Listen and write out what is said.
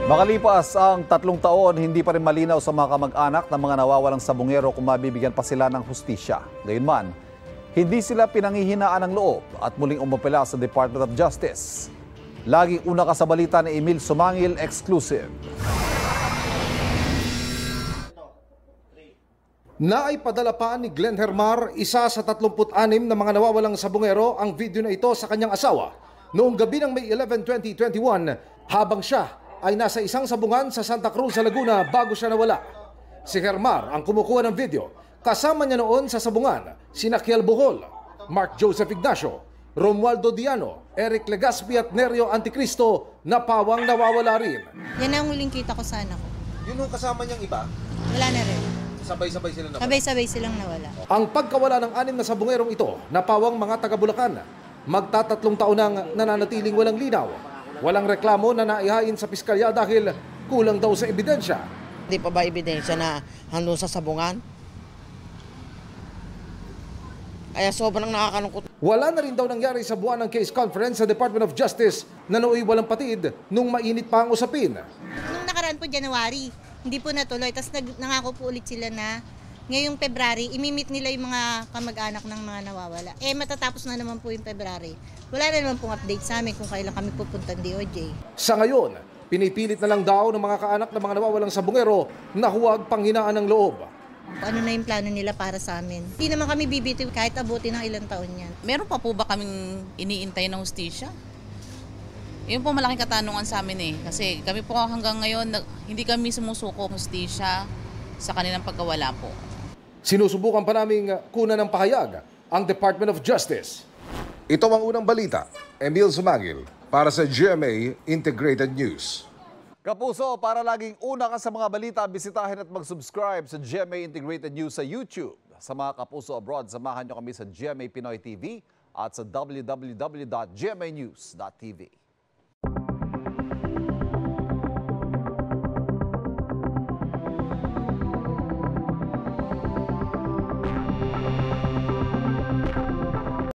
Makalipas ang 3 taon, hindi pa rin malinaw sa mga kamag-anak ng mga nawawalang sabungero kung mabibigyan pa sila ng hustisya. Gayunman, hindi sila pinanghihinaan ng loob at muling umapela sa Department of Justice. Laging una ka sa balita ni Emil Sumangil, exclusive. Naipadala pa ni Glenn Hermar, isa sa 36 na mga nawawalang sabungero, ang video na ito sa kanyang asawa noong gabi ng May 11, 2021 habang siya ay nasa isang sabungan sa Santa Cruz sa Laguna bago siya nawala. Si Hermar ang kumukuha ng video. Kasama niya noon sa sabungan sina Kiel Bohol, Mark Joseph Ignacio, Romualdo Diano, Eric Legaspi at Nerio Anticristo na pawang nawawala rin. Yan ang huling kita ko sa anak ko. Yun yung kasama niyang iba? Wala na rin. Sabay-sabay sila nawala? Sabay-sabay silang nawala. Ang pagkawala ng 6 na sabungerong ito na pawang mga taga Bulacan, magtatatlong taon nang nananatiling walang linaw. Walang reklamo na naihain sa piskalya dahil kulang daw sa ebidensya. Hindi pa ba ebidensya na handun sa sabungan? Kaya sobrang nakakalungkot. Wala na rin daw nangyari sa buwan ng case conference sa Department of Justice na nooy walang patid nung mainit pa ang usapin. Nung nakaraan po January, hindi po natuloy. Tapos nangako po ulit sila na ngayong February, imimit nila yung mga kamag-anak ng mga nawawala. Matatapos na naman po yung February. Wala na naman pong update sa amin kung kailan kami pupunta ng DOJ. Sa ngayon, pinipilit na lang daw ng mga kaanak ng mga nawawalang sabungero na huwag panghinaan ng loob. Ano na yung plano nila para sa amin? Hindi naman kami bibitiw kahit abutin ng ilang taon yan. Meron pa po ba kaming iniintay ng hustisya? Yun po malaking katanungan sa amin Kasi kami po hanggang ngayon, hindi kami sumusuko hustisya sa kanilang pagkawala po. Sinusubukan pa naming kunan ng pahayag ang Department of Justice. Ito ang unang balita. Emil Sumangil para sa GMA Integrated News. Kapuso, para laging una ka sa mga balita, bisitahin at mag-subscribe sa GMA Integrated News sa YouTube. Sa mga kapuso abroad, samahan nyo kami sa GMA Pinoy TV at sa www.gmanews.tv.